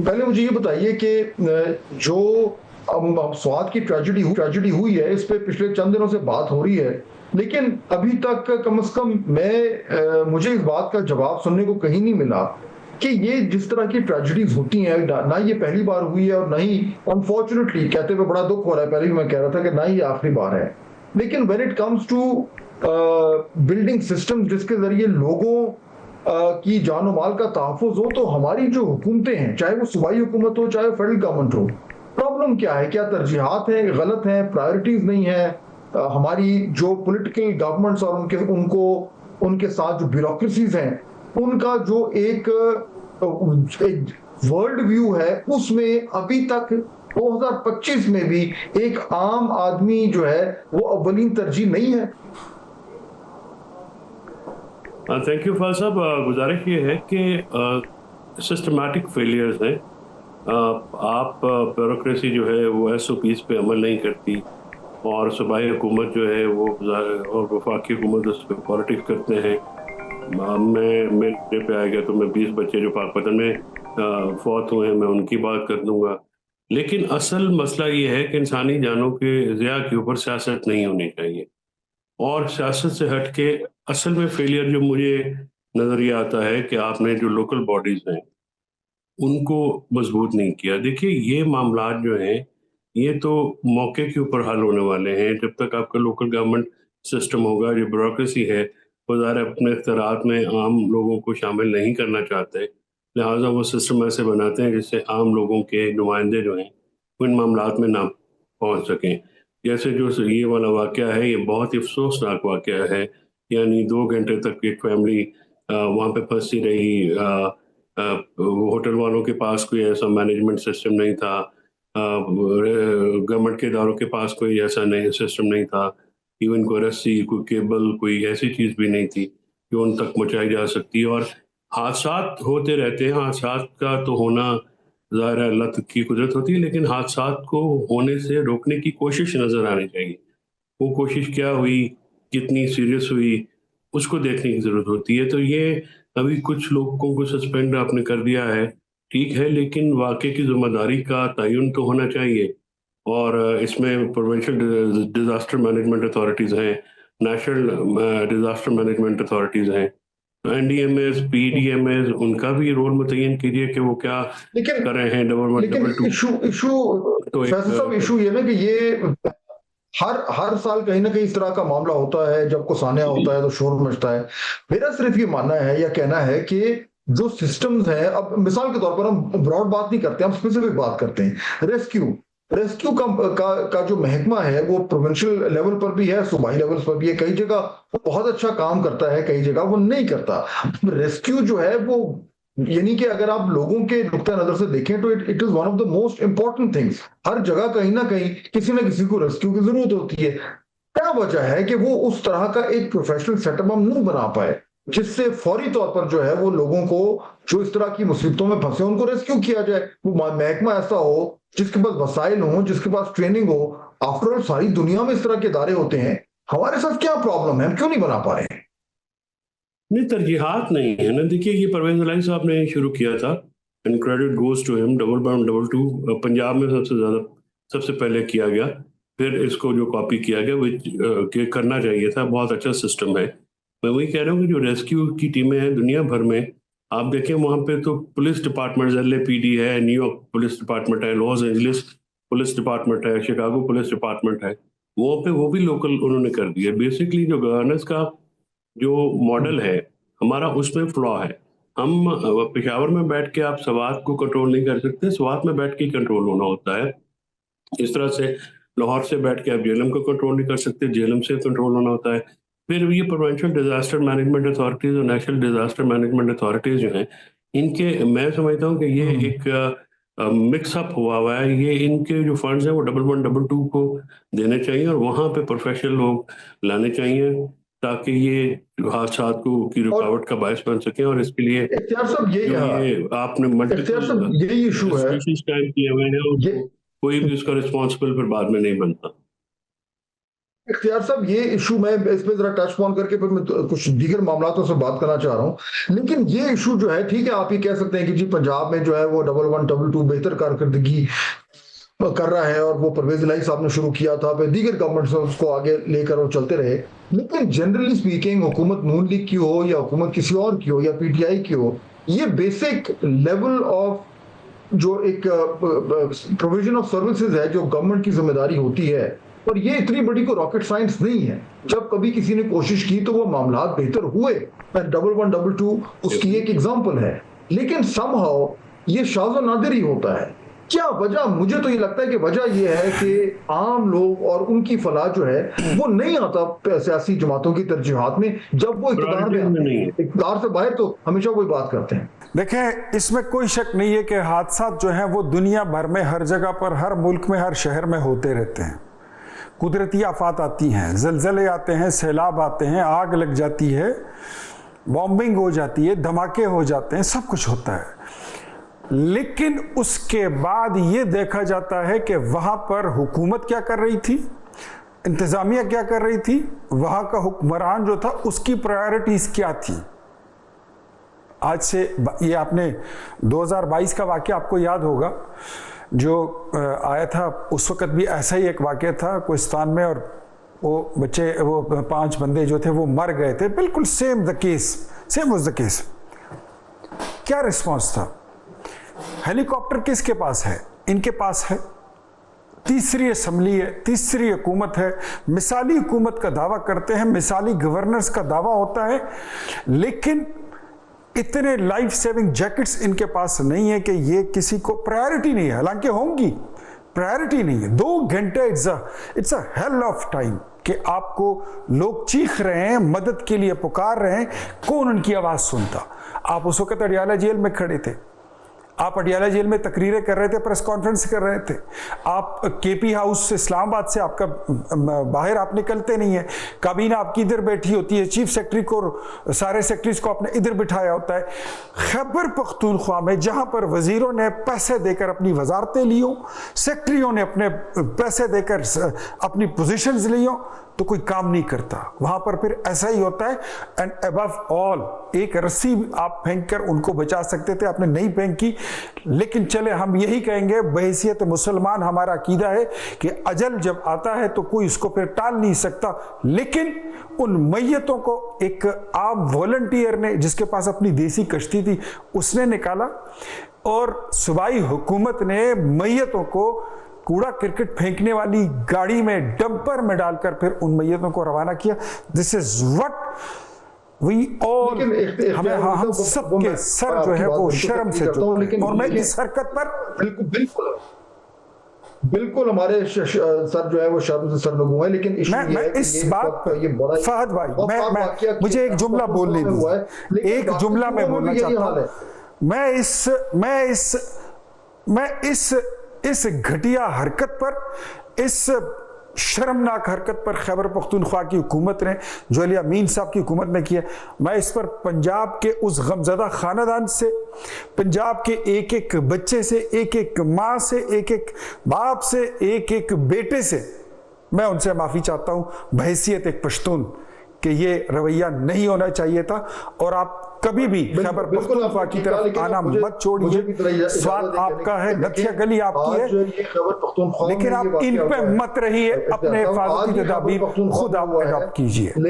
पहले मुझे ये बताइए कि जो अब स्वात की ट्रेजेडी हुई है, इस पे पिछले चंद दिनों से बात हो रही है, लेकिन अभी तक कम से कम मुझे इस बात का जवाब सुनने को कहीं नहीं मिला कि ये जिस तरह की ट्रेजेडीज होती हैं, ना ये पहली बार हुई है और ना ही, अनफॉर्चुनेटली कहते हुए बड़ा दुख हो रहा है, पहले भी मैं कह रहा था कि ना ही आखिरी बार है, लेकिन when it comes to building system जिसके जरिए लोगों की जानो माल का तहफ़्फ़ुज़ हो, तो हमारी जो हुकूमतें हैं, चाहे वो सूबाई हुकूमत हो, चाहे फेडरल गवर्नमेंट हो, प्रॉब्लम क्या है? क्या तरजीहात हैं, गलत हैं, प्रायोरिटीज नहीं है? हमारी जो पॉलिटिकल गवर्नमेंट्स और उनके साथ जो ब्यूरोक्रेसीज हैं, उनका जो एक वर्ल्ड व्यू है, उसमें अभी तक 2025 में भी एक आम आदमी जो है वो अव्वलीन तरजीह नहीं है। थैंक यू फाल साहब। गुजारिश ये है कि सिस्टमैटिक फेलियर्स हैं। आप ब्यूरोक्रेसी जो है वो SOPs पे अमल नहीं करती, और सूबाई हुकूमत जो है वो और वफाकी हुकूमत उस पर पॉलिटिक्स करते हैं। मैं मेरे पे आ गया तो मैं 20 बच्चे जो पाकपतन में फौत हुए हैं मैं उनकी बात कर दूंगा, लेकिन असल मसला ये है कि इंसानी जानों के ज़िया के ऊपर सियासत नहीं होनी चाहिए। और सियासत से हट के असल में फेलियर जो मुझे नज़रिया आता है कि आपने जो लोकल बॉडीज़ हैं उनको मजबूत नहीं किया। देखिए, ये मामलात जो हैं ये तो मौके के ऊपर हल होने वाले हैं। जब तक आपका लोकल गवर्नमेंट सिस्टम होगा, जो ब्यूरोक्रेसी है वो ज़ाहिर है अपने इख्तियारात में आम लोगों को शामिल नहीं करना चाहते, लिहाजा वो सिस्टम ऐसे बनाते हैं जिससे आम लोगों के नुमाइंदे जो हैं वो इन मामलात में ना पहुँच सकें। जैसे जो ये वाला वाक़या है, ये बहुत ही अफ़सोसनाक वाक़या है। यानी 2 घंटे तक एक फैमिली वहाँ पे फँसी रही। अ, होटल वालों के पास कोई ऐसा मैनेजमेंट सिस्टम नहीं था। गवर्नमेंट के इदारों के पास कोई ऐसा नहीं सिस्टम नहीं था। इवन कोई रस्सी, कोई केबल, कोई ऐसी चीज़ भी नहीं थी जो उन तक पहुँचाई जा सकती है। और हादसात होते रहते हैं, हादसात का तो होना ज़ाहिर है अल्लाह की कुदरत होती है, लेकिन हादसात को होने से रोकने की कोशिश नज़र आनी चाहिए। वो कोशिश क्या हुई, कितनी सीरियस हुई, उसको देखने की ज़रूरत होती है। तो ये अभी कुछ लोगों को सस्पेंड आपने कर दिया है, ठीक है, लेकिन वाक़ये की ज़िम्मेदारी का तयन तो होना चाहिए। और इसमें प्रोविंशियल डिज़ास्टर मैनेजमेंट अथॉरिटीज़ हैं, नेशनल डिज़ास्टर मैनेजमेंट अथॉरिटीज़ हैं, NDMAs, PDMAs, उनका भी रोल मुतय्यन कीजिए कि वो क्या लेकिन कर रहे हैं। डबल 1, लेकिन डबल 2 इशू इशू तो फैसल साहब, इशू ये ना कि ये हर हर साल कहीं ना कहीं इस तरह का मामला होता है, जब कुछ सान्या होता है तो शोर मचता है। मेरा सिर्फ ये मानना है या कहना है कि जो सिस्टम्स हैं, अब मिसाल के तौर पर हम ब्रॉड बात नहीं करते, हम स्पेसिफिक बात करते हैं। रेस्क्यू रेस्क्यू का जो महकमा है वो प्रोविंशियल लेवल पर भी है, सूबाई लेवल पर भी है। कई जगह वो बहुत अच्छा काम करता है, कई जगह वो नहीं करता। रेस्क्यू जो है वो, यानी कि अगर आप लोगों के नुक्ता नजर से देखें तो it is one of the most important things. हर जगह कहीं ना कहीं किसी ना किसी को रेस्क्यू की जरूरत होती है। क्या वजह है कि वो उस तरह का एक प्रोफेशनल सेटअप हम नहीं बना पाए जिससे फौरी तौर पर जो है वो लोगों को जो इस तरह की मुसीबतों में फंसे उनको रेस्क्यू किया जाए। वो महकमा ऐसा हो जिसके पास वसाइल हो, जिसके पास ट्रेनिंग हो। आफ्टर ऑल सारी दुनिया में इस तरह के इदारे होते हैं, हमारे साथ क्या प्रॉब्लम है, हम क्यों नहीं बना पा रहे हैं? नहीं, तरजीहात नहीं है ना। देखिए, ये परवेज़ इलाही साहब ने शुरू किया था, and credit goes to him. Double 1, double 2 Punjab में सबसे पहले किया गया, फिर इसको जो कॉपी किया गया, विच के करना चाहिए था। बहुत अच्छा सिस्टम है। मैं वही कह रहा हूँ कि जो रेस्क्यू की टीमें हैं दुनिया भर में, आप देखें वहाँ पे तो पुलिस डिपार्टमेंट, LAPD है, न्यूयॉर्क पुलिस डिपार्टमेंट है, लॉस एंजलिस पुलिस डिपार्टमेंट है, शिकागो पुलिस डिपार्टमेंट है, वहाँ पे वो भी लोकल उन्होंने कर दिया। बेसिकली जो गवर्नेंस का जो मॉडल है हमारा, उसमें फ्लॉ है। हम पेशावर में बैठ के आप स्वात को कंट्रोल नहीं कर सकते, स्वात में बैठ के कंट्रोल होना होता है। इस तरह से लाहौर से बैठ के आप जेएलएम को कंट्रोल नहीं कर सकते, जेएलएम से कंट्रोल होना होता है। फिर ये प्रोविंशियल डिजास्टर मैनेजमेंट अथॉरिटीज और नेशनल डिजास्टर मैनेजमेंट अथॉरिटीज जो हैं, इनके मैं समझता हूँ कि ये एक मिक्सअप हुआ है। ये इनके जो फंड्स हैं वो डबल 1, डबल 2 को देने चाहिए और वहाँ पे प्रोफेशनल लोग लाने चाहिए, ताकि ये हादसात को की और रुकावट का बायस बन सके। और इसके लिए इख्तियार साहब, ये जो ये आपने इख्तियार मल्टीपल साहब, यही इशू है। इंस्टीट्यूशंस कायम किए हुए हैं, ये उनको कोई भी उसका रिस्पॉन्सिबल फिर बाद में नहीं बनता। इख्तियार साहब, ये इशू मैं इस पे जरा टच ऑन करके फिर मैं कुछ दीगर मामलातों से बात करना चाह रहा हूँ। लेकिन ये इशू जो है, ठीक है, आप ये कह सकते हैं कि जी पंजाब में जो है वो 111122 बेहतर कारकर्दगी कर रहा है और वो परवेज इलाही साहब ने शुरू किया था, फिर दीगर गवर्नमेंट्स उसको आगे लेकर वो चलते रहे। लेकिन जनरली स्पीकिंग, हुकूमत नून लीग की हो या हुकूमत किसी और की हो या पीटीआई की हो, ये बेसिक लेवल ऑफ जो एक प्रोविजन ऑफ सर्विसेज है जो गवर्नमेंट की जिम्मेदारी होती है, और ये इतनी बड़ी को रॉकेट साइंस नहीं है। जब कभी किसी ने कोशिश की तो वो मामलात बेहतर हुए। 1122 उसकी एक एग्जांपल है। लेकिन समहाउ ये शाज़ नादिर ही होता है। क्या वजह? मुझे तो ये लगता है कि वजह ये है कि आम लोग और उनकी फलाह जो है वो नहीं आता सियासी जमातों की तरजीहात में, जब वो इक़्तिदार में आते हैं। इक़्तिदार से बाहर तो हमेशा वही बात करते हैं। देखें, इसमें कोई शक नहीं है कि हादसा जो है वो दुनिया भर में हर जगह पर, हर मुल्क में, हर शहर में होते रहते हैं। कुदरती आफात आती हैं, ज़लज़ले आते हैं, सैलाब आते हैं, आग लग जाती है, बॉम्बिंग हो जाती है, धमाके हो जाते हैं, सब कुछ होता है। लेकिन उसके बाद ये देखा जाता है कि वहाँ पर हुकूमत क्या कर रही थी, इंतज़ामिया क्या कर रही थी, वहाँ का हुक्मरान जो था उसकी प्रायोरिटीज़ क्या थी। आज से ये आपने 2022 का वाक़या आपको याद होगा जो आया था, उस वक़्त भी ऐसा ही एक वाक़या था कोहिस्तान में, और वो बच्चे, वो 5 बंदे जो थे वो मर गए थे। बिल्कुल सेम वाज द केस। क्या रिस्पॉन्स था? हेलीकॉप्टर किसके पास है? इनके पास है। तीसरी असम्बली है, तीसरी हुकूमत है, मिसाली हुकूमत का दावा करते हैं, मिसाली गवर्नर्स का दावा होता है, लेकिन इतने लाइफ सेविंग जैकेट्स इनके पास नहीं है कि ये किसी को प्रायोरिटी नहीं है। हालांकि होंगी, प्रायोरिटी नहीं है। 2 घंटे it's a hell of time कि आपको लोग चीख रहे हैं, मदद के लिए पुकार रहे हैं, कौन उनकी आवाज़ सुनता? आप उस वक़्त अडियाला जेल में खड़े थे, आप अडियाला जेल में तकरीरें कर रहे थे, प्रेस कॉन्फ्रेंस कर रहे थे, आप केपी हाउस इस्लामाबाद से आपका बाहर आप निकलते नहीं है, काबीना आपकी इधर बैठी होती है, चीफ सेक्रेटरी को, सारे सेक्रेटरीज को आपने इधर बिठाया होता है। खैबर पख्तूनख्वा में जहां पर वजीरों ने पैसे देकर अपनी वजारतें ली हो, सेक्रेटरियों ने अपने पैसे देकर अपनी पोजीशंस ली हो, तो कोई काम नहीं करता। वहां पर फिर ऐसा ही होता है। एंड अबव ऑल, एक रस्सी आप फेंक कर उनको बचा सकते थे, आपने नहीं फेंकी। लेकिन चले, हम यही कहेंगे, बहैसियत मुसलमान हमारा अकीदा है कि अजल जब आता है तो कोई उसको फिर टाल नहीं सकता। लेकिन उन मैयतों को एक आम वॉलंटियर ने, जिसके पास अपनी देसी कश्ती थी, उसने निकाला, और सूबाई हुकूमत ने मैयतों को कूड़ा क्रिकेट फेंकने वाली गाड़ी में, डंपर में डालकर फिर उन मैयतों को रवाना किया। This is what we all, हमें, हम सबके सर जो है वो शर्म से झुकते हैं। और मैं इस हरकत पर बिल्कुल हमारे सर जो है वो शर्म से सरनगू है। लेकिन मैं इस बात, फहद भाई, मैं मुझे एक जुमला बोलने दीजिए, एक जुमला मैं बोलना चाहता हूं। मैं इस घटिया हरकत पर, इस शर्मनाक हरकत पर खैबर पख्तूनख्वा की हुकूमत ने, जो अली अमीन साहब की हुकूमत ने किया, मैं इस पर पंजाब के उस गमज़दा खानदान से, पंजाब के एक एक बच्चे से, एक एक माँ से, एक एक बाप से, एक एक बेटे से, मैं उनसे माफ़ी चाहता हूँ बहैसियत एक पश्तून, कि ये रवैया नहीं होना चाहिए था। और आप कभी भी खैबर पख्तूनख्वा की तरफ आना मत छोड़िए। स्वाद आपका है, नथिया गली आपकी है, लेकिन आप इन पे मत रहिए। अपने हिफाजती तदाबीर खुद आप अडॉप्ट कीजिए।